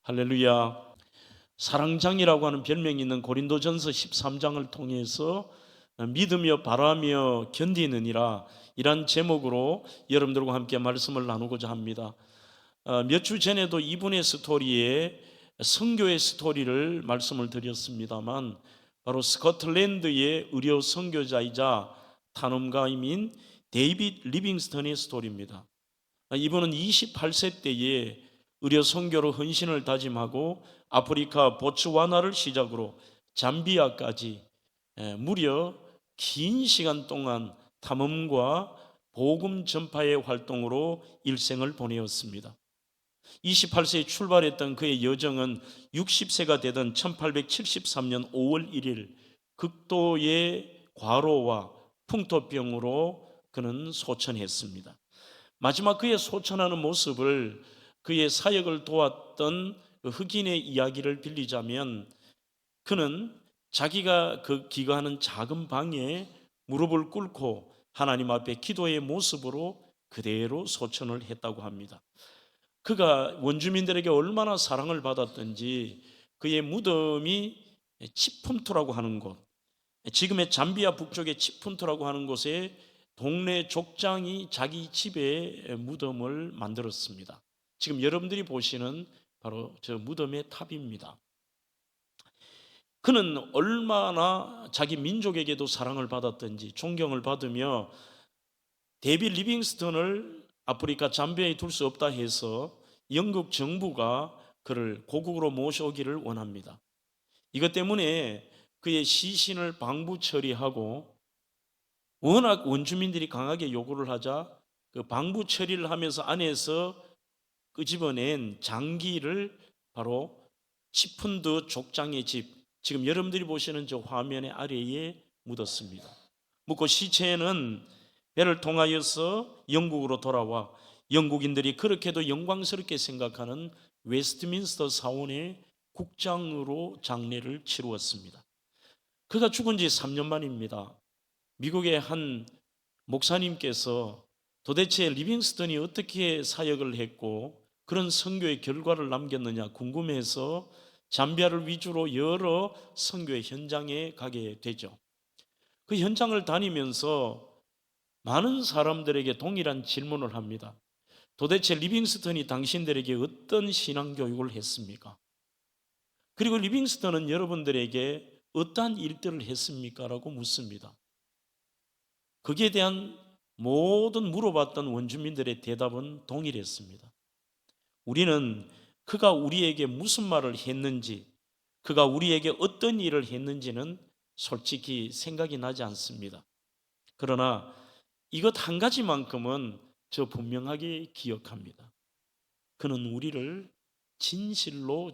할렐루야. 사랑장이라고 하는 별명이 있는 고린도전서 13장을 통해서 믿으며 바라며 견디느니라, 이란 제목으로 여러분들과 함께 말씀을 나누고자 합니다. 몇 주 전에도 이분의 스토리에 선교의 스토리를 말씀을 드렸습니다만, 바로 스코틀랜드의 의료 선교자이자 탐험가인 데이빗 리빙스턴의 스토리입니다. 이분은 28세 때에 의료 선교로 헌신을 다짐하고 아프리카 보츠와나를 시작으로 잠비아까지 무려 긴 시간 동안 탐험과 복음 전파의 활동으로 일생을 보내었습니다. 28세에 출발했던 그의 여정은 60세가 되던 1873년 5월 1일 극도의 과로와 풍토병으로 그는 소천했습니다. 마지막 그의 소천하는 모습을, 그의 사역을 도왔던 그 흑인의 이야기를 빌리자면, 그는 자기가 기거하는 작은 방에 무릎을 꿇고 하나님 앞에 기도의 모습으로 그대로 소천을 했다고 합니다. 그가 원주민들에게 얼마나 사랑을 받았던지 그의 무덤이 치푼투라고 하는 곳, 지금의 잠비아 북쪽의 치푼투라고 하는 곳에 동네 족장이 자기 집에 무덤을 만들었습니다. 지금 여러분들이 보시는 바로 저 무덤의 탑입니다. 그는 얼마나 자기 민족에게도 사랑을 받았던지 존경을 받으며 데이빗 리빙스턴을 아프리카 잠비아에 둘 수 없다 해서 영국 정부가 그를 고국으로 모셔오기를 원합니다. 이것 때문에 그의 시신을 방부 처리하고, 워낙 원주민들이 강하게 요구를 하자 그 방부 처리를 하면서 안에서 끄집어낸 장기를 바로 치푼드 족장의 집, 지금 여러분들이 보시는 저 화면의 아래에 묻었습니다. 묻고 시체는 배를 통하여서 영국으로 돌아와 영국인들이 그렇게도 영광스럽게 생각하는 웨스트민스터 사원의 국장으로 장례를 치루었습니다. 그가 죽은 지 3년 만입니다. 미국의 한 목사님께서 도대체 리빙스턴이 어떻게 사역을 했고 그런 선교의 결과를 남겼느냐 궁금해서 잠비아를 위주로 여러 선교의 현장에 가게 되죠. 그 현장을 다니면서 많은 사람들에게 동일한 질문을 합니다. 도대체 리빙스턴이 당신들에게 어떤 신앙 교육을 했습니까? 그리고 리빙스턴은 여러분들에게 어떠한 일들을 했습니까? 라고 묻습니다. 거기에 대한 모든 물어봤던 원주민들의 대답은 동일했습니다. 우리는 그가 우리에게 무슨 말을 했는지, 그가 우리에게 어떤 일을 했는지는 솔직히 생각이 나지 않습니다. 그러나 이것 한 가지만큼은 저 분명하게 기억합니다. 그는 우리를 진실로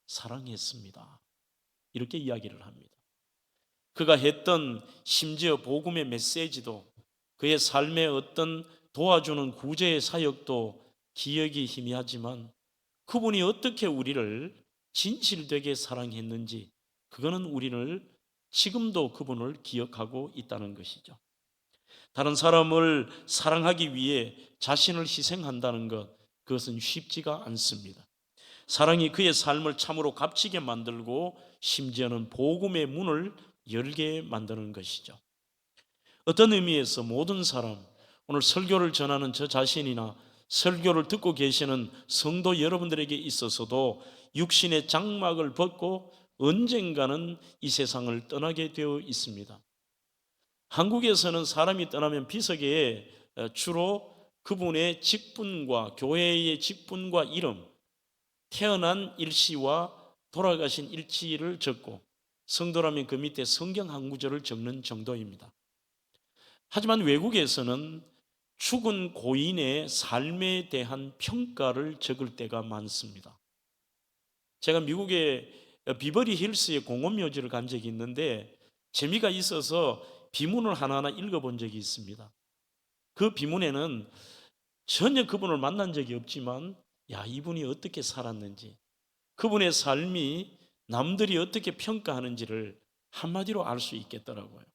사랑했습니다. 이렇게 이야기를 합니다. 그가 했던 심지어 복음의 메시지도, 그의 삶의 어떤 도와주는 구제의 사역도 기억이 희미하지만 그분이 어떻게 우리를 진실되게 사랑했는지, 그거는 우리를 지금도 그분을 기억하고 있다는 것이죠. 다른 사람을 사랑하기 위해 자신을 희생한다는 것, 그것은 쉽지가 않습니다. 사랑이 그의 삶을 참으로 값지게 만들고 심지어는 복음의 문을 열게 만드는 것이죠. 어떤 의미에서 모든 사람, 오늘 설교를 전하는 저 자신이나 설교를 듣고 계시는 성도 여러분들에게 있어서도 육신의 장막을 벗고 언젠가는 이 세상을 떠나게 되어 있습니다. 한국에서는 사람이 떠나면 비석에 주로 그분의 직분과 교회의 직분과 이름, 태어난 일시와 돌아가신 일치를 적고 성도라면 그 밑에 성경 한 구절을 적는 정도입니다. 하지만 외국에서는 죽은 고인의 삶에 대한 평가를 적을 때가 많습니다. 제가 미국의 비버리 힐스의 공원묘지를 간 적이 있는데 재미가 있어서 비문을 하나하나 읽어본 적이 있습니다. 그 비문에는 전혀 그분을 만난 적이 없지만 이분이 어떻게 살았는지, 그분의 삶이 남들이 어떻게 평가하는지를 한마디로 알 수 있겠더라고요.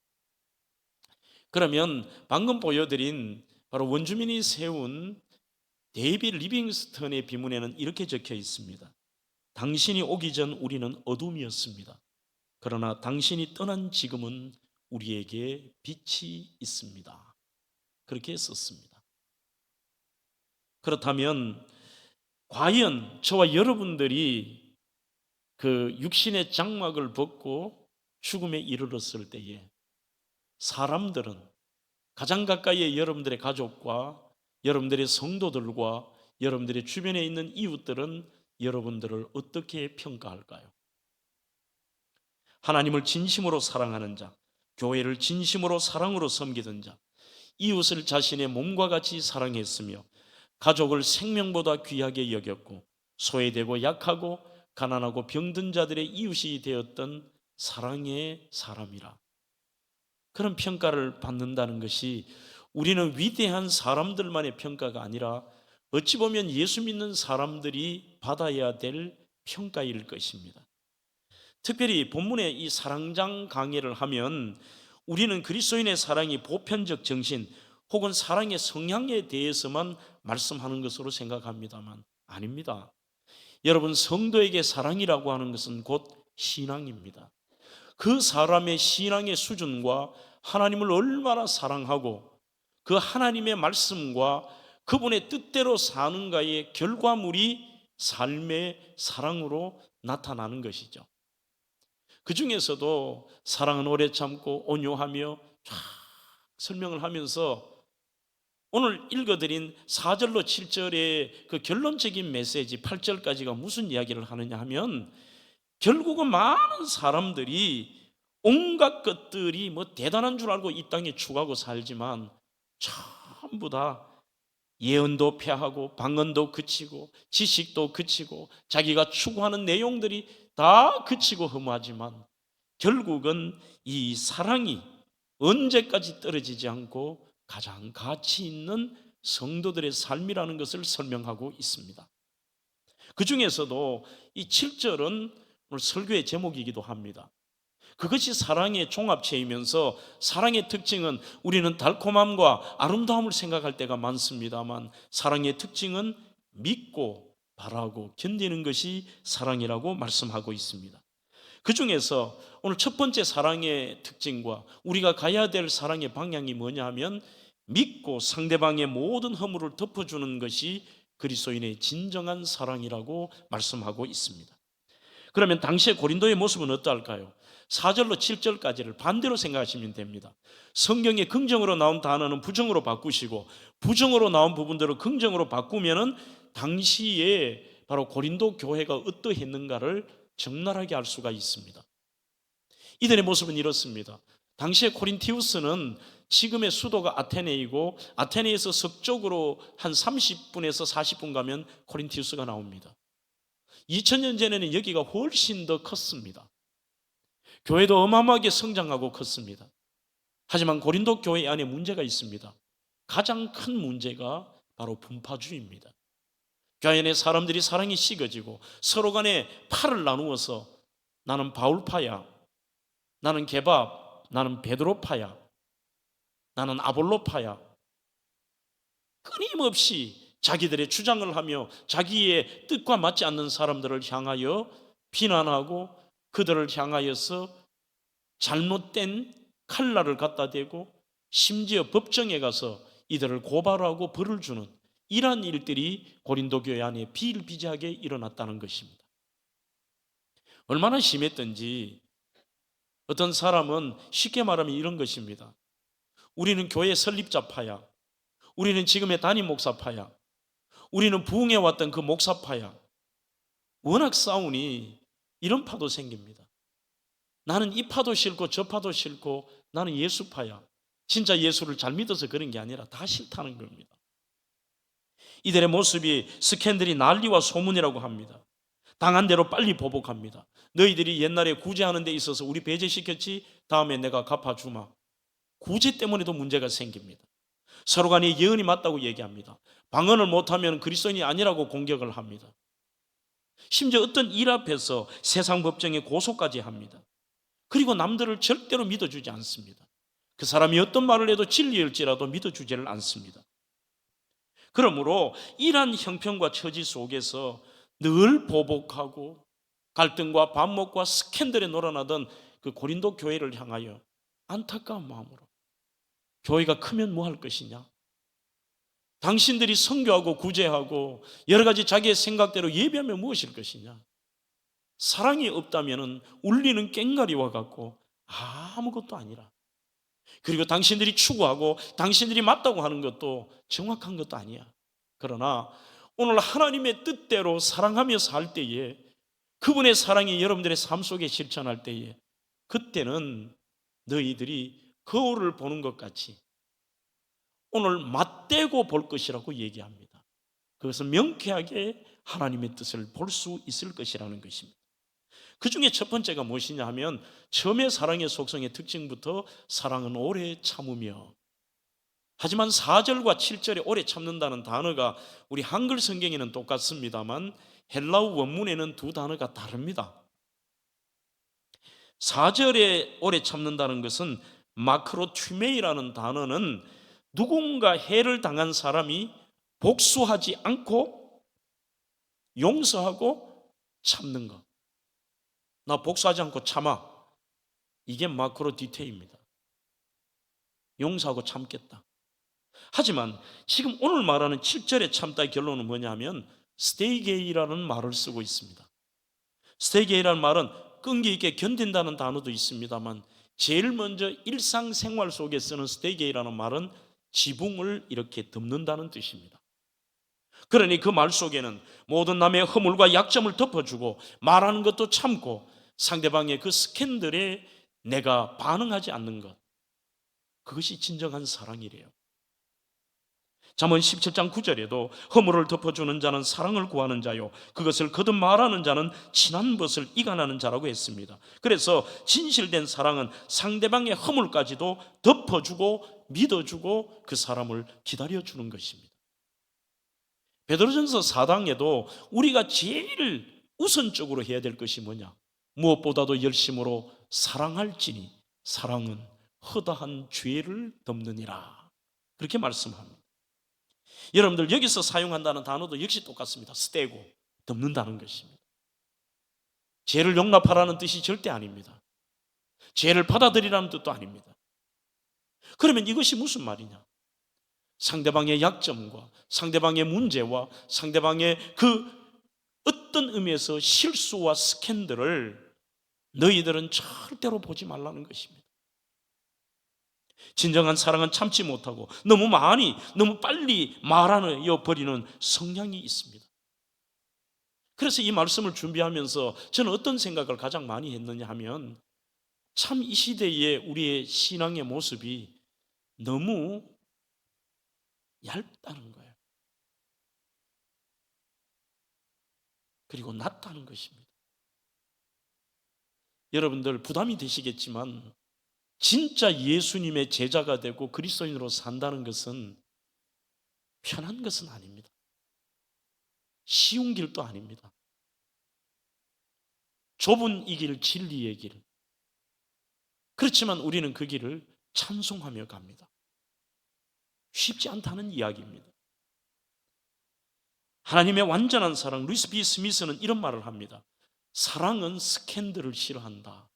그러면 방금 보여드린 바로 원주민이 세운 데이빗 리빙스턴의 비문에는 이렇게 적혀 있습니다. 당신이 오기 전 우리는 어둠이었습니다. 그러나 당신이 떠난 지금은 우리에게 빛이 있습니다. 그렇게 썼습니다. 그렇다면 과연 저와 여러분들이 그 육신의 장막을 벗고 죽음에 이르렀을 때에 사람들은 가장 가까이의 여러분들의 가족과 여러분들의 성도들과 여러분들의 주변에 있는 이웃들은 여러분들을 어떻게 평가할까요? 하나님을 진심으로 사랑하는 자, 교회를 진심으로 사랑으로 섬기던 자, 이웃을 자신의 몸과 같이 사랑했으며 가족을 생명보다 귀하게 여겼고 소외되고 약하고 가난하고 병든 자들의 이웃이 되었던 사랑의 사람이라. 그런 평가를 받는다는 것이 우리는 위대한 사람들만의 평가가 아니라 어찌 보면 예수 믿는 사람들이 받아야 될 평가일 것입니다. 특별히 본문의 이 사랑장 강해를 하면 우리는 그리스도인의 사랑이 보편적 정신 혹은 사랑의 성향에 대해서만 말씀하는 것으로 생각합니다만 아닙니다. 여러분, 성도에게 사랑이라고 하는 것은 곧 신앙입니다. 그 사람의 신앙의 수준과 하나님을 얼마나 사랑하고 그 하나님의 말씀과 그분의 뜻대로 사는가의 결과물이 삶의 사랑으로 나타나는 것이죠. 그 중에서도 사랑은 오래 참고 온유하며 쫙 설명을 하면서 오늘 읽어드린 4절로 7절의 그 결론적인 메시지 8절까지가 무슨 이야기를 하느냐 하면 결국은 많은 사람들이 온갖 것들이 뭐 대단한 줄 알고 이 땅에 추구하고 살지만 전부 다 예언도 폐하고 방언도 그치고 지식도 그치고 자기가 추구하는 내용들이 다 그치고 허무하지만 결국은 이 사랑이 언제까지 떨어지지 않고 가장 가치 있는 성도들의 삶이라는 것을 설명하고 있습니다. 그 중에서도 이 7절은 오늘 설교의 제목이기도 합니다. 그것이 사랑의 종합체이면서 사랑의 특징은 우리는 달콤함과 아름다움을 생각할 때가 많습니다만 사랑의 특징은 믿고 바라고 견디는 것이 사랑이라고 말씀하고 있습니다. 그 중에서 오늘 첫 번째 사랑의 특징과 우리가 가야 될 사랑의 방향이 뭐냐 하면 믿고 상대방의 모든 허물을 덮어주는 것이 그리스도인의 진정한 사랑이라고 말씀하고 있습니다. 그러면 당시의 고린도의 모습은 어떨까요? 4절로 7절까지를 반대로 생각하시면 됩니다. 성경에 긍정으로 나온 단어는 부정으로 바꾸시고 부정으로 나온 부분들을 긍정으로 바꾸면은 당시에 바로 고린도 교회가 어떠했는가를 적나라하게 알 수가 있습니다. 이들의 모습은 이렇습니다. 당시에 코린티우스는 지금의 수도가 아테네이고 아테네에서 서쪽으로 한 30분에서 40분 가면 코린티우스가 나옵니다. 2000년 전에는 여기가 훨씬 더 컸습니다. 교회도 어마어마하게 성장하고 컸습니다. 하지만 고린도 교회 안에 문제가 있습니다. 가장 큰 문제가 바로 분파주의입니다. 교회 안에 사람들이 사랑이 식어지고 서로 간에 팔을 나누어서 나는 바울파야, 나는 게밥, 나는 베드로파야, 나는 아볼로파야, 끊임없이 자기들의 주장을 하며 자기의 뜻과 맞지 않는 사람들을 향하여 비난하고 그들을 향하여서 잘못된 칼날을 갖다 대고 심지어 법정에 가서 이들을 고발하고 벌을 주는 이러한 일들이 고린도 교회 안에 비일비재하게 일어났다는 것입니다. 얼마나 심했던지 어떤 사람은 쉽게 말하면 이런 것입니다. 우리는 교회 설립자파야, 우리는 지금의 담임 목사파야, 우리는 부흥해 왔던 그 목사파야. 워낙 싸우니 이런 파도 생깁니다. 나는 이 파도 싫고 저 파도 싫고 나는 예수파야. 진짜 예수를 잘 믿어서 그런 게 아니라 다 싫다는 겁니다. 이들의 모습이 스캔들이 난리와 소문이라고 합니다. 당한 대로 빨리 보복합니다. 너희들이 옛날에 구제하는 데 있어서 우리 배제시켰지? 다음에 내가 갚아주마. 구제 때문에도 문제가 생깁니다. 서로 간에 예언이 맞다고 얘기합니다. 방언을 못하면 그리스도인이 아니라고 공격을 합니다. 심지어 어떤 일 앞에서 세상 법정에 고소까지 합니다. 그리고 남들을 절대로 믿어주지 않습니다. 그 사람이 어떤 말을 해도 진리일지라도 믿어주지를 않습니다. 그러므로 이러한 형편과 처지 속에서 늘 보복하고 갈등과 반목과 스캔들에 놀아나던 그 고린도 교회를 향하여 안타까운 마음으로, 교회가 크면 뭐 할 것이냐, 당신들이 선교하고 구제하고 여러 가지 자기의 생각대로 예배하면 무엇일 것이냐, 사랑이 없다면 울리는 꽹과리와 같고 아무것도 아니라, 그리고 당신들이 추구하고 당신들이 맞다고 하는 것도 정확한 것도 아니야. 그러나 오늘 하나님의 뜻대로 사랑하며 살 때에, 그분의 사랑이 여러분들의 삶 속에 실천할 때에, 그때는 너희들이 거울을 보는 것 같이 오늘 맞대고 볼 것이라고 얘기합니다. 그것은 명쾌하게 하나님의 뜻을 볼 수 있을 것이라는 것입니다. 그 중에 첫 번째가 무엇이냐 하면, 처음에 사랑의 속성의 특징부터 사랑은 오래 참으며, 하지만 4절과 7절에 오래 참는다는 단어가 우리 한글 성경에는 똑같습니다만 헬라어 원문에는 두 단어가 다릅니다. 4절에 오래 참는다는 것은 마크로튜메이라는 단어는 누군가 해를 당한 사람이 복수하지 않고 용서하고 참는 것. 나 복수하지 않고 참아. 이게 마크로 디테일입니다. 용서하고 참겠다. 하지만 지금 오늘 말하는 7절의 참다의 결론은 뭐냐면 스테이게이라는 말을 쓰고 있습니다. 스테이게이라는 말은 끈기 있게 견딘다는 단어도 있습니다만, 제일 먼저 일상생활 속에 쓰는 스테이게이라는 말은 지붕을 이렇게 덮는다는 뜻입니다. 그러니 그 말 속에는 모든 남의 허물과 약점을 덮어주고 말하는 것도 참고 상대방의 그 스캔들에 내가 반응하지 않는 것, 그것이 진정한 사랑이래요. 잠언 17장 9절에도 허물을 덮어주는 자는 사랑을 구하는 자요, 그것을 거듭 말하는 자는 친한 것을 이간하는 자라고 했습니다. 그래서 진실된 사랑은 상대방의 허물까지도 덮어주고 믿어주고 그 사람을 기다려주는 것입니다. 베드로전서 4장에도 우리가 제일 우선적으로 해야 될 것이 뭐냐, 무엇보다도 열심으로 사랑할지니 사랑은 허다한 죄를 덮느니라, 그렇게 말씀합니다. 여러분들 여기서 사용한다는 단어도 역시 똑같습니다. 스테고, 덮는다는 것입니다. 죄를 용납하라는 뜻이 절대 아닙니다. 죄를 받아들이라는 뜻도 아닙니다. 그러면 이것이 무슨 말이냐, 상대방의 약점과 상대방의 문제와 상대방의 그 어떤 의미에서 실수와 스캔들을 너희들은 절대로 보지 말라는 것입니다. 진정한 사랑은 참지 못하고 너무 많이, 너무 빨리 말하여 버리는 성향이 있습니다. 그래서 이 말씀을 준비하면서 저는 어떤 생각을 가장 많이 했느냐 하면, 참 이 시대의 우리의 신앙의 모습이 너무 얇다는 거예요. 그리고 낮다는 것입니다. 여러분들 부담이 되시겠지만 진짜 예수님의 제자가 되고 그리스도인으로 산다는 것은 편한 것은 아닙니다. 쉬운 길도 아닙니다. 좁은 이 길, 진리의 길. 그렇지만 우리는 그 길을 찬송하며 갑니다. 쉽지 않다는 이야기입니다. 하나님의 완전한 사랑, 루이스 B. 스미스는 이런 말을 합니다. 사랑은 스캔들을 싫어한다.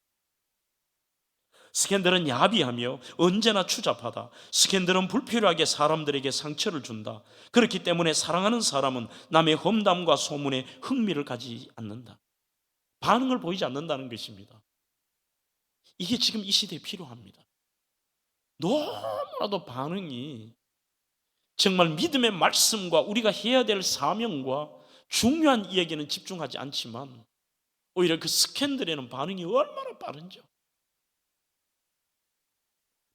스캔들은 야비하며 언제나 추잡하다. 스캔들은 불필요하게 사람들에게 상처를 준다. 그렇기 때문에 사랑하는 사람은 남의 험담과 소문에 흥미를 가지지 않는다. 반응을 보이지 않는다는 것입니다. 이게 지금 이 시대에 필요합니다. 너무나도 반응이 정말 믿음의 말씀과 우리가 해야 될 사명과 중요한 이야기는 집중하지 않지만 오히려 그 스캔들에는 반응이 얼마나 빠른지요.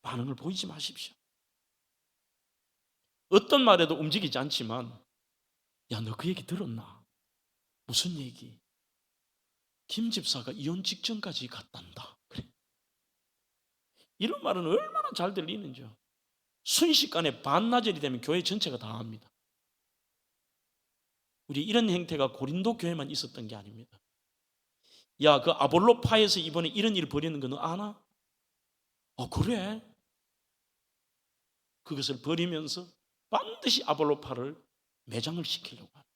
반응을 보이지 마십시오. 어떤 말에도 움직이지 않지만, 야, 너 그 얘기 들었나? 무슨 얘기? 김 집사가 이혼 직전까지 갔단다. 그래. 이런 말은 얼마나 잘 들리는지요. 순식간에 반나절이 되면 교회 전체가 다 합니다. 우리 이런 행태가 고린도 교회만 있었던 게 아닙니다. 야, 그 아볼로파에서 이번에 이런 일을 벌이는 거 너 아나? 그래? 그것을 버리면서 반드시 아볼로파를 매장을 시키려고 합니다.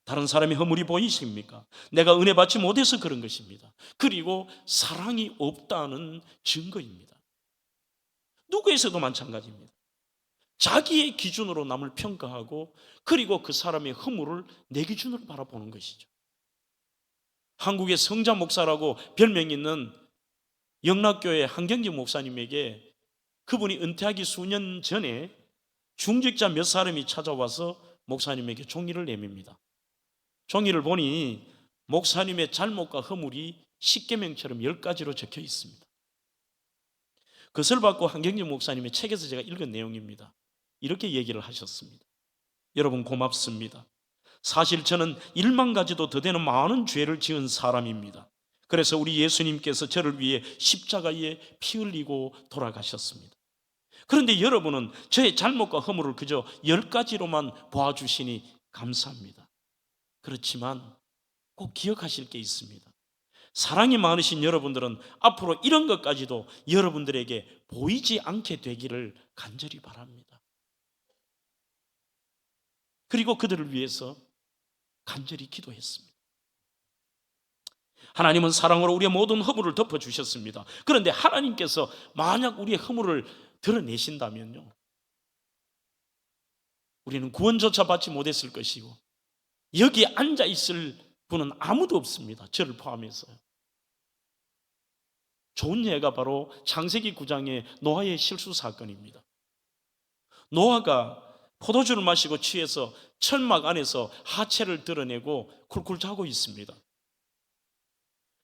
다른 사람의 허물이 보이십니까? 내가 은혜 받지 못해서 그런 것입니다. 그리고 사랑이 없다는 증거입니다. 누구에서도 마찬가지입니다. 자기의 기준으로 남을 평가하고 그리고 그 사람의 허물을 내 기준으로 바라보는 것이죠. 한국의 성자 목사라고 별명이 있는 영락교회 한경직 목사님에게 그분이 은퇴하기 수년 전에 중직자 몇 사람이 찾아와서 목사님에게 종이를 내밉니다. 종이를 보니 목사님의 잘못과 허물이 십계명처럼 10가지로 적혀 있습니다. 그것을 받고 한경직 목사님의 책에서 제가 읽은 내용입니다. 이렇게 얘기를 하셨습니다. 여러분 고맙습니다. 사실 저는 1만 가지도 더 되는 많은 죄를 지은 사람입니다. 그래서 우리 예수님께서 저를 위해 십자가에 피 흘리고 돌아가셨습니다. 그런데 여러분은 저의 잘못과 허물을 그저 10가지로만 보아주시니 감사합니다. 그렇지만 꼭 기억하실 게 있습니다. 사랑이 많으신 여러분들은 앞으로 이런 것까지도 여러분들에게 보이지 않게 되기를 간절히 바랍니다. 그리고 그들을 위해서 간절히 기도했습니다. 하나님은 사랑으로 우리의 모든 허물을 덮어주셨습니다. 그런데 하나님께서 만약 우리의 허물을 드러내신다면요, 우리는 구원조차 받지 못했을 것이고 여기에 앉아있을 분은 아무도 없습니다. 저를 포함해서요. 좋은 예가 바로 창세기 9장의 노아의 실수 사건입니다. 노아가 포도주를 마시고 취해서 천막 안에서 하체를 드러내고 쿨쿨 자고 있습니다.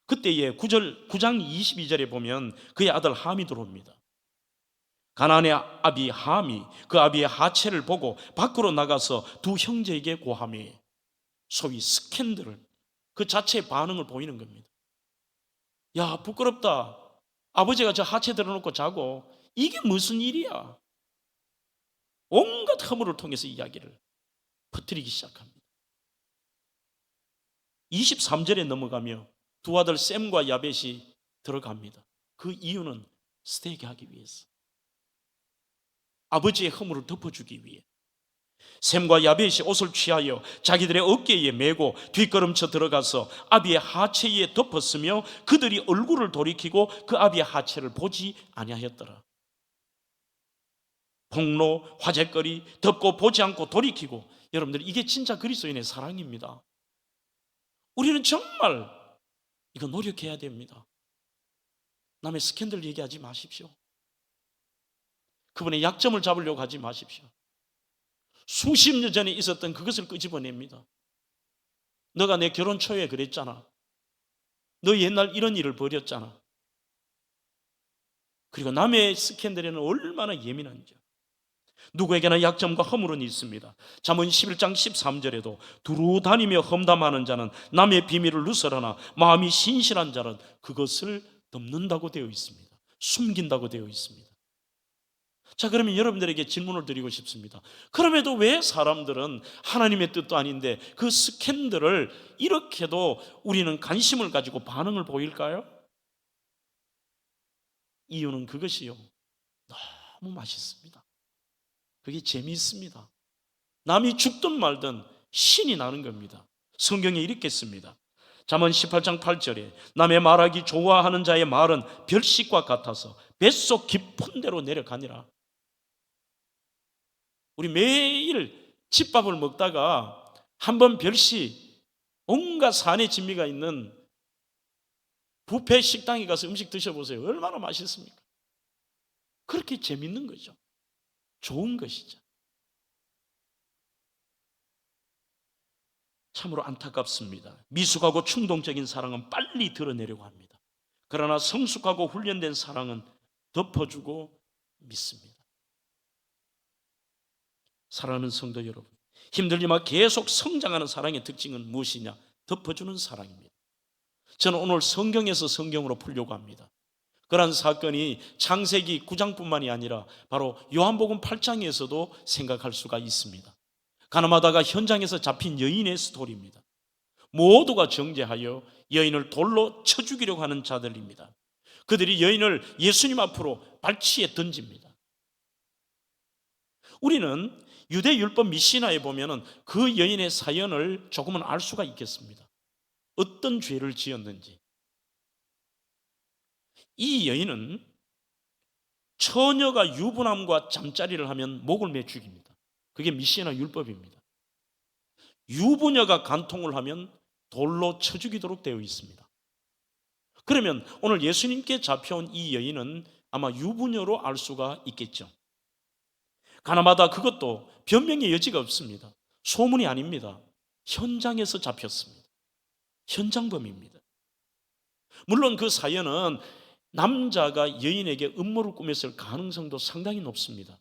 그때에 9장 22절에 보면 그의 아들 함이 들어옵니다. 가나안의 아비 함이 그 아비의 하체를 보고 밖으로 나가서 두 형제에게 고함해 소위 스캔들을 그 자체의 반응을 보이는 겁니다. 야, 부끄럽다. 아버지가 저 하체 들어놓고 자고 이게 무슨 일이야. 온갖 허물을 통해서 이야기를 퍼뜨리기 시작합니다. 23절에 넘어가며 두 아들 셈과 야벳이 들어갑니다. 그 이유는 스테이크하기 위해서, 아버지의 허물을 덮어주기 위해 셈과 야벳이 옷을 취하여 자기들의 어깨에 메고 뒷걸음쳐 들어가서 아비의 하체에 덮었으며 그들이 얼굴을 돌이키고 그 아비의 하체를 보지 아니하였더라. 폭로, 화제거리, 덮고 보지 않고 돌이키고, 여러분들 이게 진짜 그리스도인의 사랑입니다. 우리는 정말 이거 노력해야 됩니다. 남의 스캔들 얘기하지 마십시오. 그분의 약점을 잡으려고 하지 마십시오. 수십 년 전에 있었던 그것을 끄집어냅니다. 너가 내 결혼 초에 그랬잖아. 너 옛날 이런 일을 벌였잖아. 그리고 남의 스캔들에는 얼마나 예민한지. 누구에게나 약점과 허물은 있습니다. 잠언 11장 13절에도 두루 다니며 험담하는 자는 남의 비밀을 누설하나 마음이 신실한 자는 그것을 덮는다고 되어 있습니다. 숨긴다고 되어 있습니다. 자, 그러면 여러분들에게 질문을 드리고 싶습니다. 그럼에도 왜 사람들은 하나님의 뜻도 아닌데 그 스캔들을 이렇게도 우리는 관심을 가지고 반응을 보일까요? 이유는 그것이요, 너무 맛있습니다. 그게 재미있습니다. 남이 죽든 말든 신이 나는 겁니다. 성경에 이렇게 씁니다. 잠언 18장 8절에 남의 말하기 좋아하는 자의 말은 별식과 같아서 뱃속 깊은 데로 내려가니라. 우리 매일 집밥을 먹다가 한번 별식, 온갖 산의 진미가 있는 뷔페 식당에 가서 음식 드셔보세요. 얼마나 맛있습니까? 그렇게 재밌는 거죠. 좋은 것이죠. 참으로 안타깝습니다. 미숙하고 충동적인 사랑은 빨리 드러내려고 합니다. 그러나 성숙하고 훈련된 사랑은 덮어주고 믿습니다. 사랑하는 성도 여러분, 힘들지만 계속 성장하는 사랑의 특징은 무엇이냐? 덮어주는 사랑입니다. 저는 오늘 성경에서 성경으로 풀려고 합니다. 그러한 사건이 창세기 9장뿐만이 아니라 바로 요한복음 8장에서도 생각할 수가 있습니다. 가늠하다가 현장에서 잡힌 여인의 스토리입니다. 모두가 정죄하여 여인을 돌로 쳐 죽이려고 하는 자들입니다. 그들이 여인을 예수님 앞으로 발치에 던집니다. 우리는 유대 율법 미시나에 보면은 그 여인의 사연을 조금은 알 수가 있겠습니다. 어떤 죄를 지었는지. 이 여인은 처녀가 유부남과 잠자리를 하면 목을 매 죽입니다. 그게 미시나 율법입니다. 유부녀가 간통을 하면 돌로 쳐 죽이도록 되어 있습니다. 그러면 오늘 예수님께 잡혀온 이 여인은 아마 유부녀로 알 수가 있겠죠. 가나마다 그것도 변명의 여지가 없습니다. 소문이 아닙니다. 현장에서 잡혔습니다. 현장범입니다. 물론 그 사연은 남자가 여인에게 음모를 꾸몄을 가능성도 상당히 높습니다.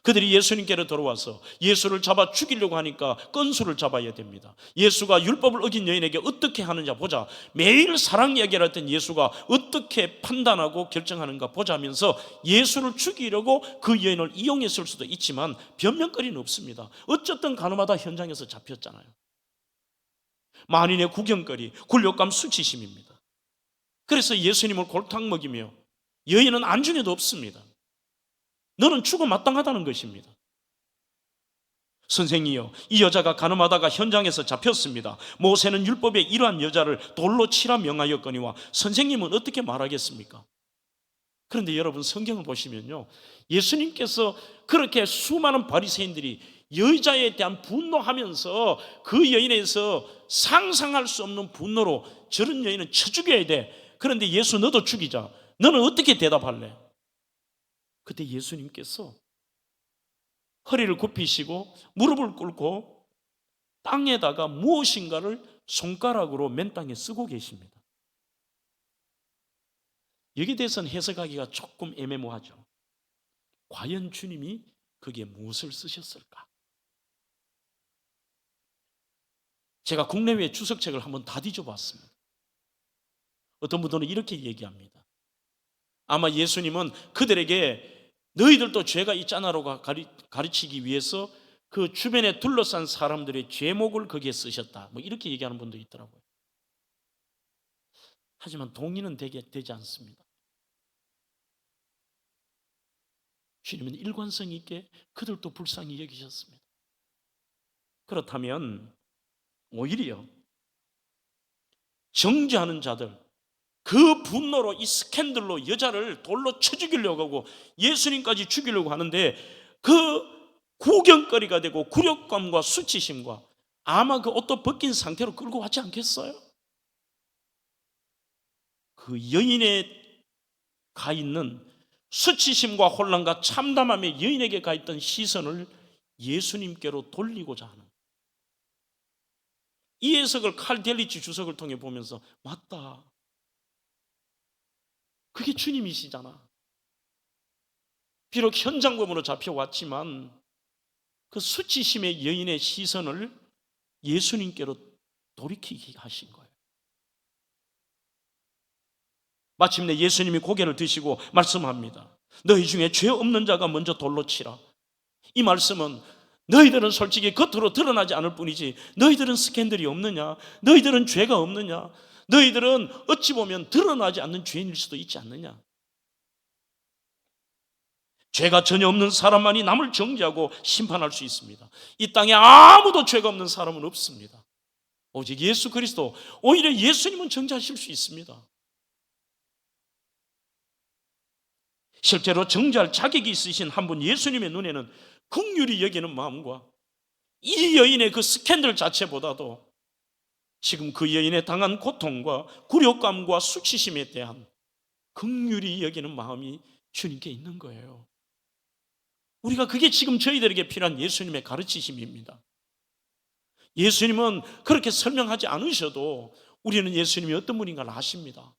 그들이 예수님께로 돌아와서 예수를 잡아 죽이려고 하니까 건수를 잡아야 됩니다. 예수가 율법을 어긴 여인에게 어떻게 하느냐 보자. 매일 사랑 이야기를 했던 예수가 어떻게 판단하고 결정하는가 보자면서 예수를 죽이려고 그 여인을 이용했을 수도 있지만 변명거리는 없습니다. 어쨌든 가늠하다 현장에서 잡혔잖아요. 만인의 구경거리, 굴욕감, 수치심입니다. 그래서 예수님을 골탕 먹이며 여인은 안중에도 없습니다. 너는 죽어 마땅하다는 것입니다. 선생이여, 이 여자가 간음하다가 현장에서 잡혔습니다. 모세는 율법에 이러한 여자를 돌로 치라 명하였거니와 선생님은 어떻게 말하겠습니까? 그런데 여러분 성경을 보시면요, 예수님께서 그렇게 수많은 바리새인들이 여자에 대한 분노하면서 그 여인에서 상상할 수 없는 분노로 저런 여인은 쳐 죽여야 돼. 그런데 예수 너도 죽이자. 너는 어떻게 대답할래? 그때 예수님께서 허리를 굽히시고 무릎을 꿇고 땅에다가 무엇인가를 손가락으로 맨 땅에 쓰고 계십니다. 여기에 대해서는 해석하기가 조금 애매모호하죠. 과연 주님이 거기에 무엇을 쓰셨을까? 제가 국내외 주석책을 한번 다 뒤져봤습니다. 어떤 분들은 이렇게 얘기합니다. 아마 예수님은 그들에게 너희들도 죄가 있잖아라고 가르치기 위해서 그 주변에 둘러싼 사람들의 죄목을 거기에 쓰셨다. 뭐 이렇게 얘기하는 분도 있더라고요. 하지만 동의는 되지 않습니다. 주님은 일관성 있게 그들도 불쌍히 여기셨습니다. 그렇다면 오히려 정죄하는 자들, 그 분노로 이 스캔들로 여자를 돌로 쳐 죽이려고 하고 예수님까지 죽이려고 하는데 그 구경거리가 되고 굴욕감과 수치심과 아마 그 옷도 벗긴 상태로 끌고 왔지 않겠어요? 그 여인에 가 있는 수치심과 혼란과 참담함에 여인에게 가 있던 시선을 예수님께로 돌리고자 하는, 이 해석을 칼 델리치 주석을 통해 보면서 맞다, 그게 주님이시잖아. 비록 현장범으로 잡혀왔지만 그 수치심의 여인의 시선을 예수님께로 돌이키게 하신 거예요. 마침내 예수님이 고개를 드시고 말씀합니다. 너희 중에 죄 없는 자가 먼저 돌로 치라. 이 말씀은 너희들은 솔직히 겉으로 드러나지 않을 뿐이지 너희들은 스캔들이 없느냐? 너희들은 죄가 없느냐? 너희들은 어찌 보면 드러나지 않는 죄인일 수도 있지 않느냐? 죄가 전혀 없는 사람만이 남을 정죄하고 심판할 수 있습니다. 이 땅에 아무도 죄가 없는 사람은 없습니다. 오직 예수 그리스도, 오히려 예수님은 정죄하실 수 있습니다. 실제로 정죄할 자격이 있으신 한 분 예수님의 눈에는 긍휼히 여기는 마음과 이 여인의 그 스캔들 자체보다도 지금 그 여인의 당한 고통과 굴욕감과 수치심에 대한 긍휼히 여기는 마음이 주님께 있는 거예요. 우리가 그게 지금 저희들에게 필요한 예수님의 가르치심입니다. 예수님은 그렇게 설명하지 않으셔도 우리는 예수님이 어떤 분인가를 아십니다.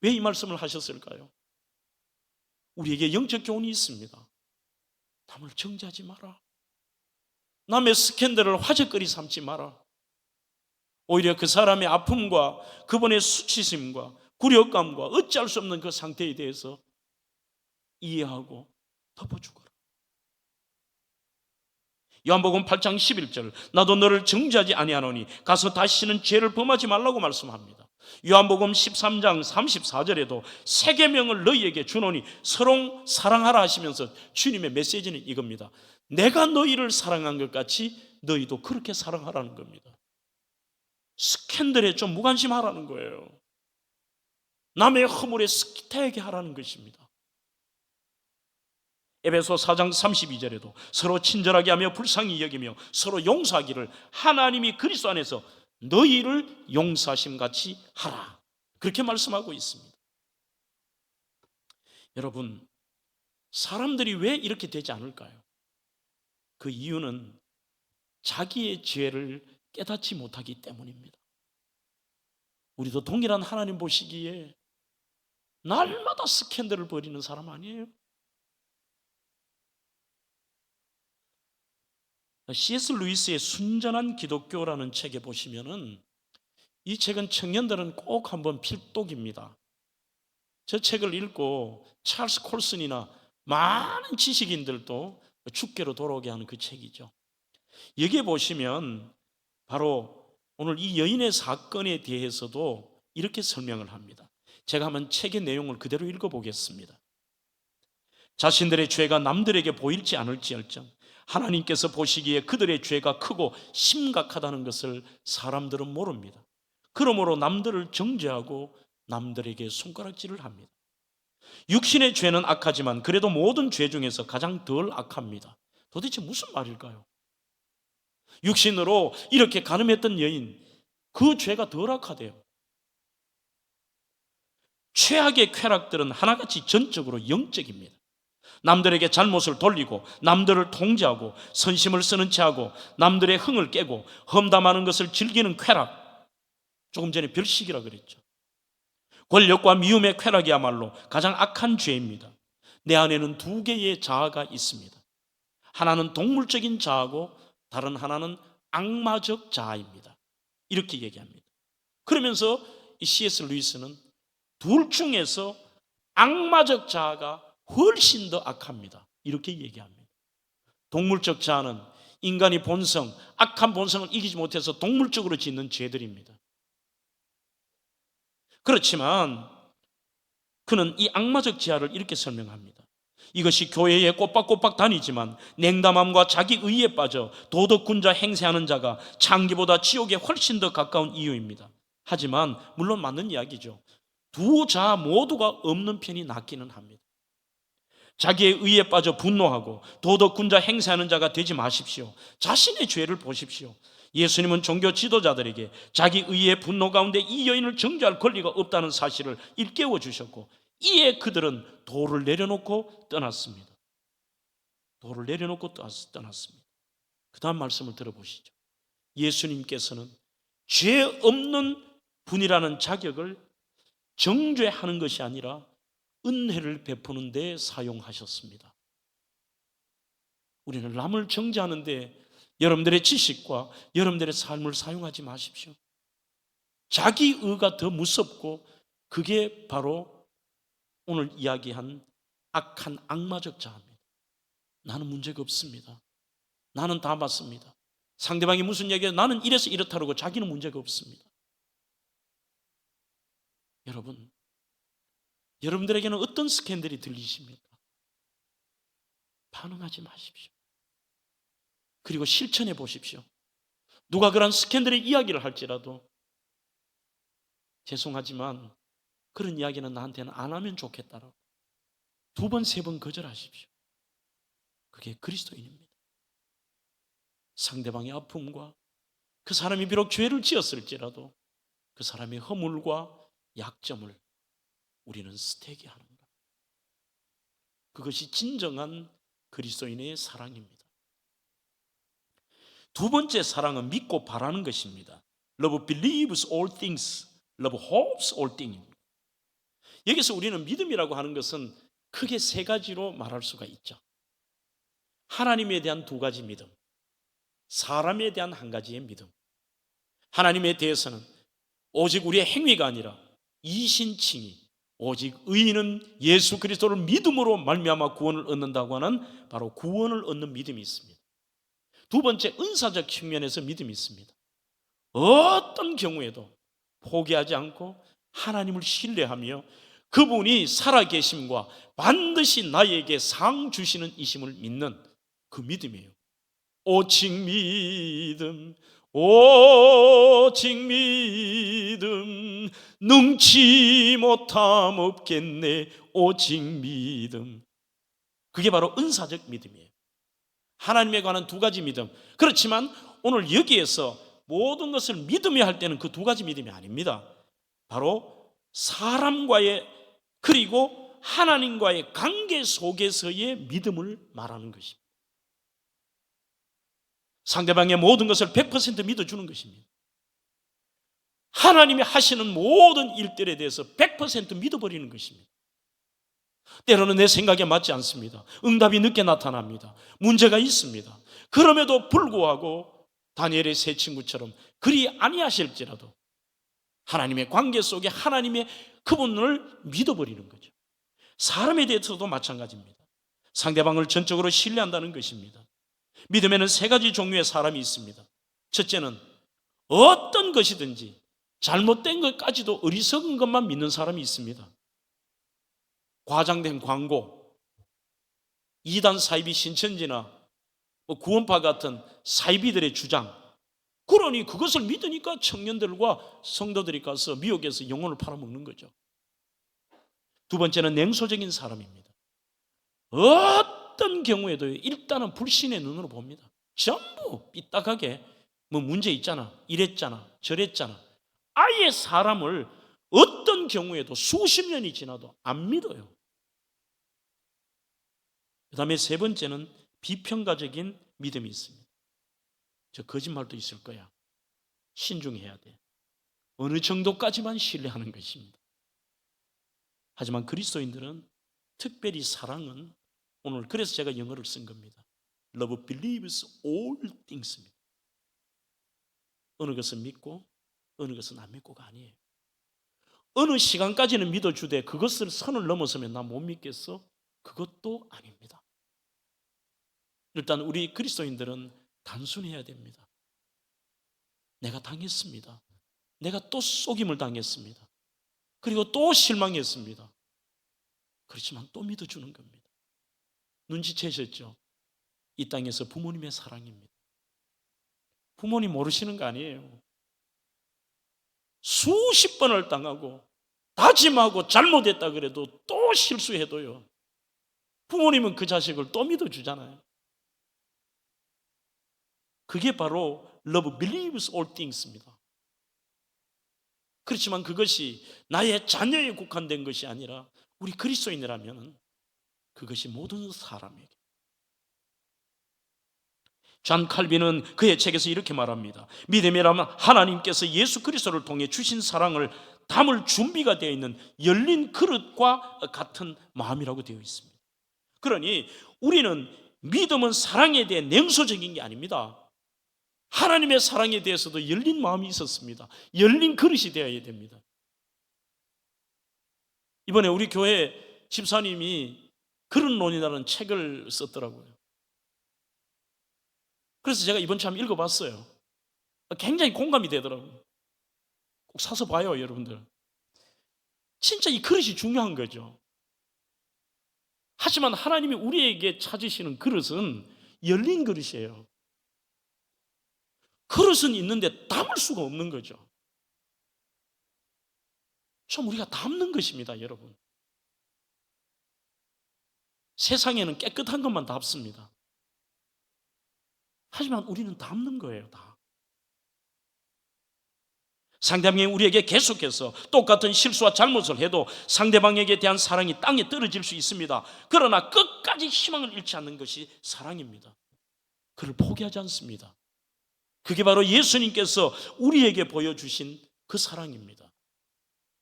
왜 이 말씀을 하셨을까요? 우리에게 영적 교훈이 있습니다. 남을 정죄하지 마라. 남의 스캔들을 화제거리 삼지 마라. 오히려 그 사람의 아픔과 그분의 수치심과 굴욕감과 어찌할 수 없는 그 상태에 대해서 이해하고 덮어주거라. 요한복음 8장 11절, 나도 너를 정죄하지 아니하노니 가서 다시는 죄를 범하지 말라고 말씀합니다. 요한복음 13장 34절에도 새 계명을 너희에게 주노니 서로 사랑하라 하시면서 주님의 메시지는 이겁니다. 내가 너희를 사랑한 것 같이 너희도 그렇게 사랑하라는 겁니다. 스캔들에 좀 무관심하라는 거예요. 남의 허물에 스키타하게 하라는 것입니다. 에베소 4장 32절에도 서로 친절하게 하며 불쌍히 여기며 서로 용서하기를 하나님이 그리스도 안에서 너희를 용서하심 같이 하라, 그렇게 말씀하고 있습니다. 여러분, 사람들이 왜 이렇게 되지 않을까요? 그 이유는 자기의 죄를 깨닫지 못하기 때문입니다. 우리도 동일한 하나님 보시기에 날마다 스캔들을 벌이는 사람 아니에요? C.S. 루이스의 순전한 기독교라는 책에 보시면은, 이 책은 청년들은 꼭 한번 필독입니다. 저 책을 읽고 찰스 콜슨이나 많은 지식인들도 죽게로 돌아오게 하는 그 책이죠. 여기에 보시면 바로 오늘 이 여인의 사건에 대해서도 이렇게 설명을 합니다. 제가 한번 책의 내용을 그대로 읽어보겠습니다. 자신들의 죄가 남들에게 보일지 않을지언정 하나님께서 보시기에 그들의 죄가 크고 심각하다는 것을 사람들은 모릅니다. 그러므로 남들을 정죄하고 남들에게 손가락질을 합니다. 육신의 죄는 악하지만 그래도 모든 죄 중에서 가장 덜 악합니다. 도대체 무슨 말일까요? 육신으로 이렇게 간음했던 여인, 그 죄가 덜 악하대요. 최악의 쾌락들은 하나같이 전적으로 영적입니다. 남들에게 잘못을 돌리고 남들을 통제하고 선심을 쓰는 체하고 남들의 흥을 깨고 험담하는 것을 즐기는 쾌락, 조금 전에 별식이라 그랬죠. 권력과 미움의 쾌락이야말로 가장 악한 죄입니다. 내 안에는 두 개의 자아가 있습니다. 하나는 동물적인 자아고 다른 하나는 악마적 자아입니다. 이렇게 얘기합니다. 그러면서 이 C.S. 루이스는 둘 중에서 악마적 자아가 훨씬 더 악합니다, 이렇게 얘기합니다. 동물적 자아는 인간이 본성, 악한 본성을 이기지 못해서 동물적으로 짓는 죄들입니다. 그렇지만 그는 이 악마적 자아를 이렇게 설명합니다. 이것이 교회에 꼬박꼬박 다니지만 냉담함과 자기 의에 빠져 도덕군자 행세하는 자가 창기보다 지옥에 훨씬 더 가까운 이유입니다. 하지만 물론 맞는 이야기죠. 두 자아 모두가 없는 편이 낫기는 합니다. 자기의 의에 빠져 분노하고 도덕군자 행세하는 자가 되지 마십시오. 자신의 죄를 보십시오. 예수님은 종교 지도자들에게 자기 의의 분노 가운데 이 여인을 정죄할 권리가 없다는 사실을 일깨워 주셨고, 이에 그들은 돌을 내려놓고 떠났습니다. 돌을 내려놓고 떠났습니다. 그 다음 말씀을 들어보시죠. 예수님께서는 죄 없는 분이라는 자격을 정죄하는 것이 아니라 은혜를 베푸는 데 사용하셨습니다. 우리는 남을 정죄하는 데 여러분들의 지식과 여러분들의 삶을 사용하지 마십시오. 자기 의가 더 무섭고, 그게 바로 오늘 이야기한 악한 악마적 자아입니다. 나는 문제가 없습니다. 나는 다 맞습니다. 상대방이 무슨 얘기해도 나는 이래서 이렇다고 자기는 문제가 없습니다. 여러분들에게는 어떤 스캔들이 들리십니까? 반응하지 마십시오. 그리고 실천해 보십시오. 누가 그런 스캔들의 이야기를 할지라도 죄송하지만 그런 이야기는 나한테는 안 하면 좋겠다라고 두 번, 세 번 거절하십시오. 그게 그리스도인입니다. 상대방의 아픔과 그 사람이 비록 죄를 지었을지라도 그 사람의 허물과 약점을 우리는 스테이크 하는 것. 그것이 진정한 그리스도인의 사랑입니다. 두 번째 사랑은 믿고 바라는 것입니다. Love believes all things, love hopes all things. 여기서 우리는 믿음이라고 하는 것은 크게 세 가지로 말할 수가 있죠. 하나님에 대한 두 가지 믿음, 사람에 대한 한 가지의 믿음. 하나님에 대해서는 오직 우리의 행위가 아니라 이신칭의, 오직 의인은 예수 그리스도를 믿음으로 말미암아 구원을 얻는다고 하는 바로 구원을 얻는 믿음이 있습니다. 두 번째, 은사적 측면에서 믿음이 있습니다. 어떤 경우에도 포기하지 않고 하나님을 신뢰하며 그분이 살아계심과 반드시 나에게 상 주시는 이심을 믿는 그 믿음이에요. 오직 믿음, 오직 믿음, 능치 못함 없겠네. 오직 믿음. 그게 바로 은사적 믿음이에요. 하나님에 관한 두 가지 믿음. 그렇지만 오늘 여기에서 모든 것을 믿음이 할 때는 그 두 가지 믿음이 아닙니다. 바로 사람과의, 그리고 하나님과의 관계 속에서의 믿음을 말하는 것입니다. 상대방의 모든 것을 100% 믿어주는 것입니다. 하나님이 하시는 모든 일들에 대해서 100% 믿어버리는 것입니다. 때로는 내 생각에 맞지 않습니다. 응답이 늦게 나타납니다. 문제가 있습니다. 그럼에도 불구하고 다니엘의 세 친구처럼 그리 아니하실지라도 하나님의 관계 속에 하나님의 그분을 믿어버리는 거죠. 사람에 대해서도 마찬가지입니다. 상대방을 전적으로 신뢰한다는 것입니다. 믿음에는 세 가지 종류의 사람이 있습니다. 첫째는 어떤 것이든지 잘못된 것까지도 어리석은 것만 믿는 사람이 있습니다. 과장된 광고, 이단 사이비 신천지나 구원파 같은 사이비들의 주장, 그러니 그것을 믿으니까 청년들과 성도들이 가서 미혹해서 영혼을 팔아먹는 거죠. 두 번째는 냉소적인 사람입니다. 어떤 경우에도 일단은 불신의 눈으로 봅니다. 전부 삐딱하게 뭐 문제 있잖아, 이랬잖아, 저랬잖아. 아예 사람을 어떤 경우에도 수십 년이 지나도 안 믿어요. 그 다음에 세 번째는 비평가적인 믿음이 있습니다. 저 거짓말도 있을 거야. 신중해야 돼. 어느 정도까지만 신뢰하는 것입니다. 하지만 그리스도인들은 특별히 사랑은, 오늘 그래서 제가 영어를 쓴 겁니다. Love believes all things입니다. 어느 것은 믿고 어느 것은 안 믿고가 아니에요. 어느 시간까지는 믿어주되 그것을 선을 넘어서면 나 못 믿겠어? 그것도 아닙니다. 일단 우리 그리스도인들은 단순해야 됩니다. 내가 당했습니다. 내가 또 속임을 당했습니다. 그리고 또 실망했습니다. 그렇지만 또 믿어주는 겁니다. 눈치채셨죠? 이 땅에서 부모님의 사랑입니다. 부모님 모르시는 거 아니에요. 수십 번을 당하고 다짐하고 잘못했다 그래도 또 실수해도요, 부모님은 그 자식을 또 믿어주잖아요. 그게 바로 Love believes all things입니다. 그렇지만 그것이 나의 자녀에 국한된 것이 아니라 우리 그리스도인이라면 그것이 모든 사람에게. 존 칼빈은 그의 책에서 이렇게 말합니다. 믿음이라면 하나님께서 예수 그리스도를 통해 주신 사랑을 담을 준비가 되어 있는 열린 그릇과 같은 마음이라고 되어 있습니다. 그러니 우리는 믿음은 사랑에 대해 냉소적인 게 아닙니다. 하나님의 사랑에 대해서도 열린 마음이 있었습니다. 열린 그릇이 되어야 됩니다. 이번에 우리 교회 집사님이 그릇론이라는 책을 썼더라고요. 그래서 제가 이번 주 한번 읽어봤어요. 굉장히 공감이 되더라고요. 꼭 사서 봐요, 여러분들. 진짜 이 그릇이 중요한 거죠. 하지만 하나님이 우리에게 찾으시는 그릇은 열린 그릇이에요. 그릇은 있는데 담을 수가 없는 거죠. 좀 우리가 담는 것입니다, 여러분. 세상에는 깨끗한 것만 담습니다. 하지만 우리는 담는 거예요, 다. 상대방이 우리에게 계속해서 똑같은 실수와 잘못을 해도 상대방에게 대한 사랑이 땅에 떨어질 수 있습니다. 그러나 끝까지 희망을 잃지 않는 것이 사랑입니다. 그를 포기하지 않습니다. 그게 바로 예수님께서 우리에게 보여주신 그 사랑입니다.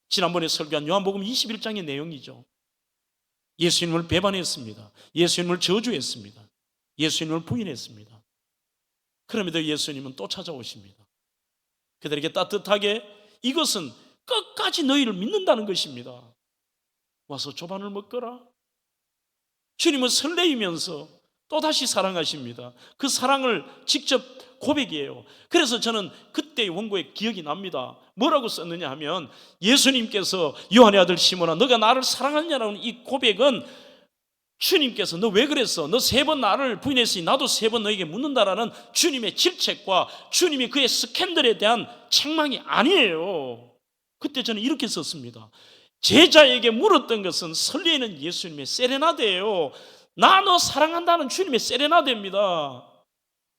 지난번에 설교한 요한복음 21장의 내용이죠. 예수님을 배반했습니다. 예수님을 저주했습니다. 예수님을 부인했습니다. 그럼에도 예수님은 또 찾아오십니다. 그들에게 따뜻하게 이것은 끝까지 너희를 믿는다는 것입니다. 와서 조반을 먹거라. 주님은 설레이면서 또다시 사랑하십니다. 그 사랑을 직접 고백이에요. 그래서 저는 그때의 원고에 기억이 납니다. 뭐라고 썼느냐 하면, 예수님께서 요한의 아들 시몬아 너가 나를 사랑하느냐라는 이 고백은 주님께서 너 왜 그랬어? 너 3번 나를 부인했으니 나도 3번 너에게 묻는다라는 주님의 질책과 주님이 그의 스캔들에 대한 책망이 아니에요. 그때 저는 이렇게 썼습니다. 제자에게 물었던 것은 설레이는 예수님의 세레나데예요. 나 너 사랑한다는 주님의 세레나데입니다.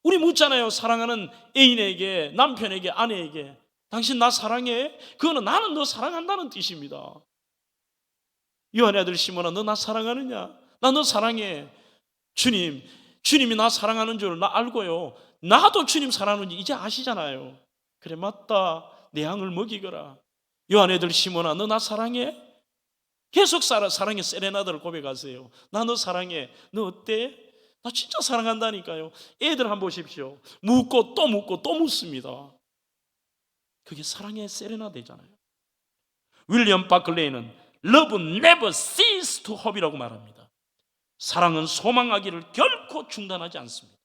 우리 묻잖아요. 사랑하는 애인에게, 남편에게, 아내에게 당신 나 사랑해? 그거는 나는 너 사랑한다는 뜻입니다. 요한의 아들 시몬아 너 나 사랑하느냐? 나 너 사랑해. 주님이 나 사랑하는 줄 나 알고요. 나도 주님 사랑하는지 이제 아시잖아요. 그래 맞다. 내 양을 먹이거라. 요한의 아들 시몬아 너 나 사랑해? 계속 사랑의 세레나데를 고백하세요. 나 너 사랑해. 너 어때? 나 진짜 사랑한다니까요. 애들 한번 보십시오. 묻고 또 묻습니다. 그게 사랑의 세레나데잖아요. 윌리엄 바클레이는 Love never ceases to hope이라고 말합니다. 사랑은 소망하기를 결코 중단하지 않습니다.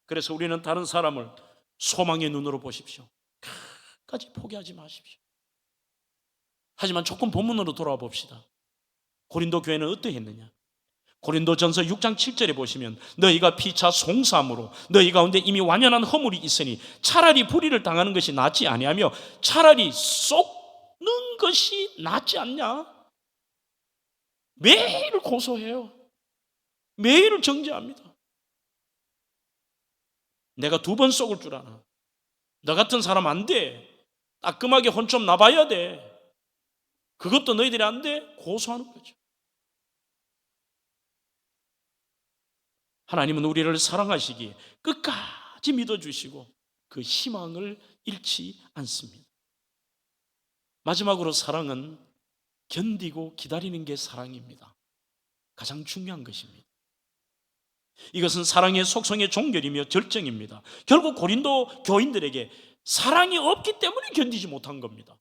그래서 우리는 다른 사람을 소망의 눈으로 보십시오. 끝까지 포기하지 마십시오. 하지만 조금 본문으로 돌아와 봅시다. 고린도 교회는 어떠했느냐? 고린도전서 6장 7절에 보시면 너희가 피차 송사함으로 너희 가운데 이미 완연한 허물이 있으니 차라리 불의를 당하는 것이 낫지 아니하며 차라리 속는 것이 낫지 않냐? 매일 고소해요. 매일 정죄합니다. 내가 2번 속을 줄 아나? 너 같은 사람 안 돼. 따끔하게 혼 좀 나봐야 돼. 그것도 너희들이 안 돼? 고소하는 거죠. 하나님은 우리를 사랑하시기에 끝까지 믿어주시고 그 희망을 잃지 않습니다. 마지막으로 사랑은 견디고 기다리는 게 사랑입니다. 가장 중요한 것입니다. 이것은 사랑의 속성의 종결이며 절정입니다. 결국 고린도 교인들에게 사랑이 없기 때문에 견디지 못한 겁니다.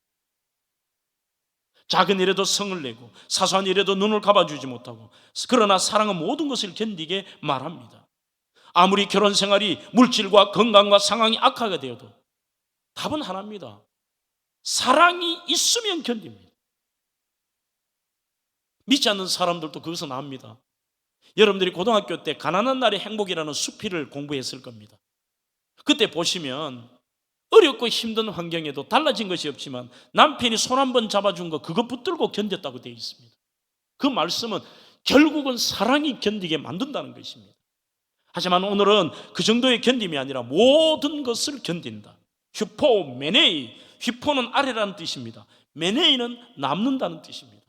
작은 일에도 성을 내고 사소한 일에도 눈을 감아주지 못하고, 그러나 사랑은 모든 것을 견디게 말합니다. 아무리 결혼 생활이 물질과 건강과 상황이 악화가 되어도 답은 하나입니다. 사랑이 있으면 견딥니다. 믿지 않는 사람들도 그것은 압니다. 여러분들이 고등학교 때 가난한 날의 행복이라는 수필을 공부했을 겁니다. 그때 보시면 어렵고 힘든 환경에도 달라진 것이 없지만 남편이 손 한 번 잡아준 거 그거 붙들고 견뎠다고 되어 있습니다. 그 말씀은 결국은 사랑이 견디게 만든다는 것입니다. 하지만 오늘은 그 정도의 견딤이 아니라 모든 것을 견딘다. 휘포 메네이, 휘포는 아래라는 뜻입니다. 메네이는 남는다는 뜻입니다.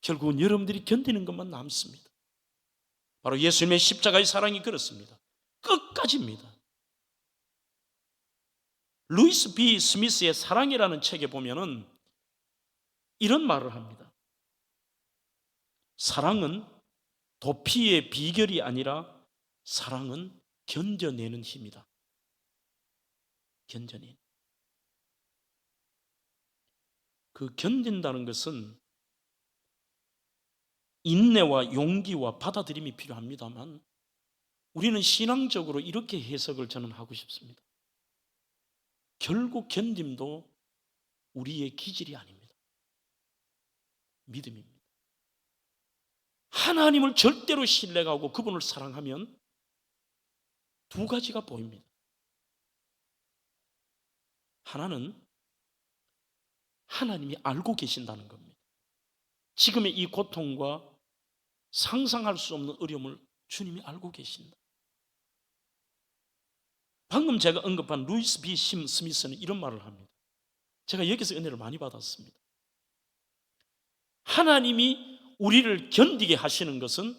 결국은 여러분들이 견디는 것만 남습니다. 바로 예수님의 십자가의 사랑이 그렇습니다. 끝까지입니다. 루이스 B. 스미스의 사랑이라는 책에 보면은 이런 말을 합니다. 사랑은 도피의 비결이 아니라 사랑은 견뎌내는 힘이다. 견뎌내는. 그 견딘다는 것은 인내와 용기와 받아들임이 필요합니다만 우리는 신앙적으로 이렇게 해석을 저는 하고 싶습니다. 결국 견딤도 우리의 기질이 아닙니다. 믿음입니다. 하나님을 절대로 신뢰하고 그분을 사랑하면 2가지가 보입니다. 하나는 하나님이 알고 계신다는 겁니다. 지금의 이 고통과 상상할 수 없는 어려움을 주님이 알고 계신다. 방금 제가 언급한 루이스 B. 스미스는 이런 말을 합니다. 제가 여기서 은혜를 많이 받았습니다. 하나님이 우리를 견디게 하시는 것은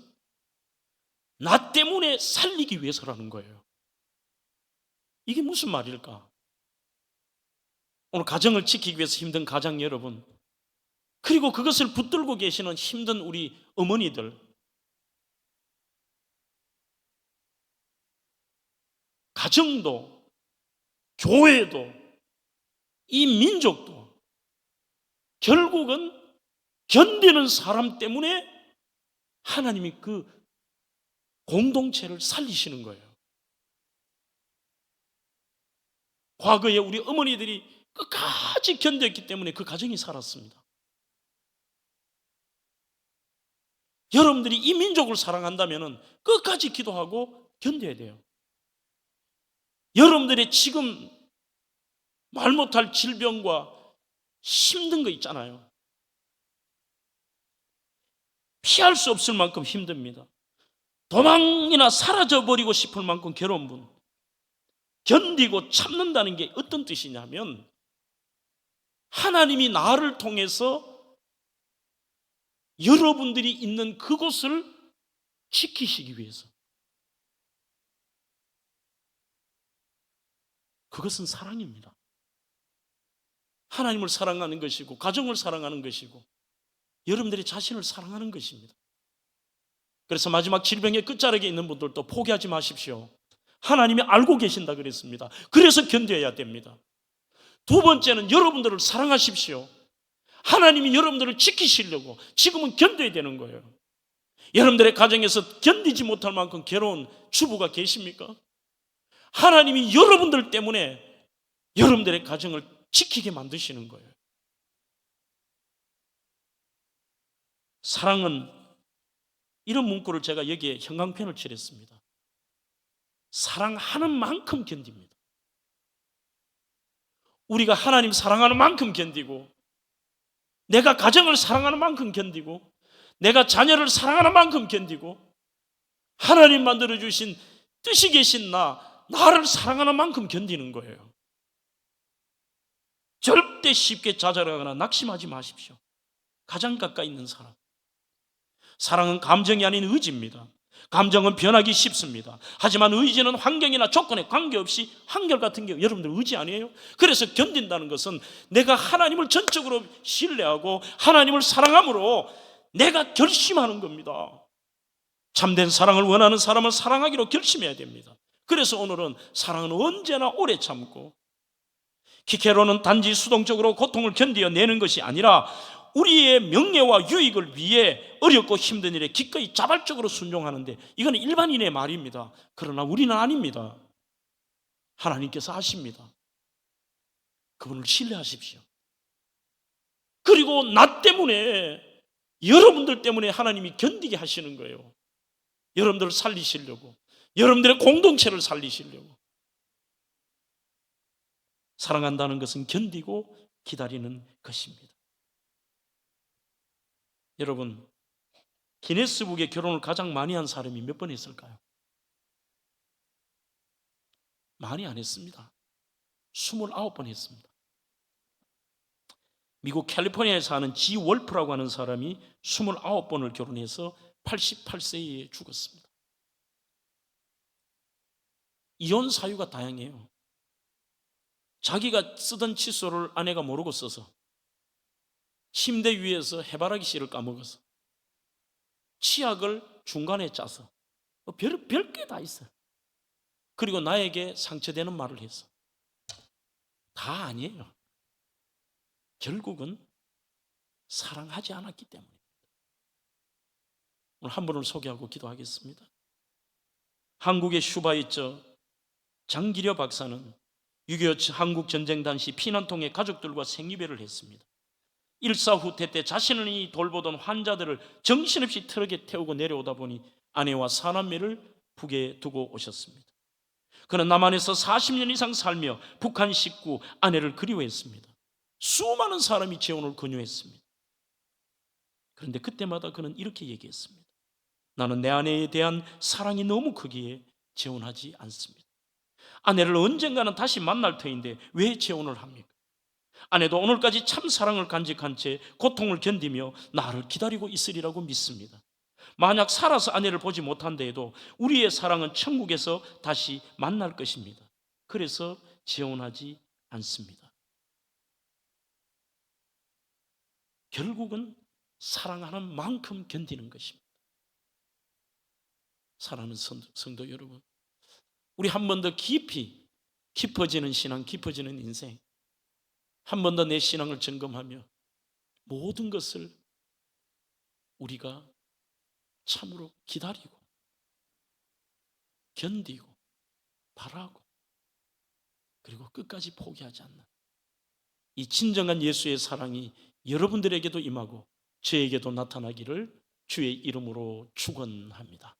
나 때문에 살리기 위해서라는 거예요. 이게 무슨 말일까? 오늘 가정을 지키기 위해서 힘든 가장 여러분, 그리고 그것을 붙들고 계시는 힘든 우리 어머니들, 가정도, 교회도, 이 민족도 결국은 견디는 사람 때문에 하나님이 그 공동체를 살리시는 거예요. 과거에 우리 어머니들이 끝까지 견뎠기 때문에 그 가정이 살았습니다. 여러분들이 이 민족을 사랑한다면 끝까지 기도하고 견뎌야 돼요. 여러분들의 지금 말 못할 질병과 힘든 거 있잖아요. 피할 수 없을 만큼 힘듭니다. 도망이나 사라져버리고 싶을 만큼 괴로운 분, 견디고 참는다는 게 어떤 뜻이냐면 하나님이 나를 통해서 여러분들이 있는 그곳을 지키시기 위해서, 그것은 사랑입니다. 하나님을 사랑하는 것이고 가정을 사랑하는 것이고 여러분들이 자신을 사랑하는 것입니다. 그래서 마지막 질병의 끝자락에 있는 분들도 포기하지 마십시오. 하나님이 알고 계신다 그랬습니다. 그래서 견뎌야 됩니다. 두 번째는 여러분들을 사랑하십시오. 하나님이 여러분들을 지키시려고 지금은 견뎌야 되는 거예요. 여러분들의 가정에서 견디지 못할 만큼 괴로운 주부가 계십니까? 하나님이 여러분들 때문에 여러분들의 가정을 지키게 만드시는 거예요. 사랑은, 이런 문구를 제가 여기에 형광펜을 칠했습니다. 사랑하는 만큼 견딥니다. 우리가 하나님 사랑하는 만큼 견디고, 내가 가정을 사랑하는 만큼 견디고, 내가 자녀를 사랑하는 만큼 견디고, 하나님 만들어주신 뜻이 계신 나를 사랑하는 만큼 견디는 거예요. 절대 쉽게 좌절하거나 낙심하지 마십시오. 가장 가까이 있는 사람. 사랑은 감정이 아닌 의지입니다. 감정은 변하기 쉽습니다. 하지만 의지는 환경이나 조건에 관계없이 한결같은 게 여러분들 의지 아니에요? 그래서 견딘다는 것은 내가 하나님을 전적으로 신뢰하고 하나님을 사랑함으로 내가 결심하는 겁니다. 참된 사랑을 원하는 사람은 사랑하기로 결심해야 됩니다. 그래서 오늘은 사랑은 언제나 오래 참고, 키케로는 단지 수동적으로 고통을 견뎌내는 것이 아니라 우리의 명예와 유익을 위해 어렵고 힘든 일에 기꺼이 자발적으로 순종하는데, 이건 일반인의 말입니다. 그러나 우리는 아닙니다. 하나님께서 아십니다. 그분을 신뢰하십시오. 그리고 나 때문에, 여러분들 때문에 하나님이 견디게 하시는 거예요. 여러분들을 살리시려고, 여러분들의 공동체를 살리시려고. 사랑한다는 것은 견디고 기다리는 것입니다. 여러분, 기네스북에 결혼을 가장 많이 한 사람이 몇 번 했을까요? 많이 안 했습니다. 29번 했습니다. 미국 캘리포니아에 사는 지 월프라고 하는 사람이 29번을 결혼해서 88세에 죽었습니다. 이혼 사유가 다양해요. 자기가 쓰던 칫솔을 아내가 모르고 써서, 침대 위에서 해바라기 씨를 까먹어서, 치약을 중간에 짜서, 별게 다 있어요. 그리고 나에게 상처되는 말을 해서. 다 아니에요. 결국은 사랑하지 않았기 때문입니다. 오늘 한 분을 소개하고 기도하겠습니다. 한국의 슈바이처 장기려 박사는 6.25 한국 전쟁 당시 피난통에 가족들과 생이별을 했습니다. 일사후퇴 때 자신을 돌보던 환자들을 정신없이 트럭에 태우고 내려오다 보니 아내와 사남매를 북에 두고 오셨습니다. 그는 남한에서 40년 이상 살며 북한 식구, 아내를 그리워했습니다. 수많은 사람이 재혼을 권유했습니다. 그런데 그때마다 그는 이렇게 얘기했습니다. 나는 내 아내에 대한 사랑이 너무 크기에 재혼하지 않습니다. 아내를 언젠가는 다시 만날 터인데 왜 재혼을 합니까? 아내도 오늘까지 참 사랑을 간직한 채 고통을 견디며 나를 기다리고 있으리라고 믿습니다. 만약 살아서 아내를 보지 못한다 해도 우리의 사랑은 천국에서 다시 만날 것입니다. 그래서 재혼하지 않습니다. 결국은 사랑하는 만큼 견디는 것입니다. 사랑하는 성도 여러분, 우리 한 번 더 깊이 깊어지는 신앙, 깊어지는 인생, 한 번 더 내 신앙을 점검하며 모든 것을 우리가 참으로 기다리고 견디고 바라고 그리고 끝까지 포기하지 않는 이 진정한 예수의 사랑이 여러분들에게도 임하고 저에게도 나타나기를 주의 이름으로 축원합니다.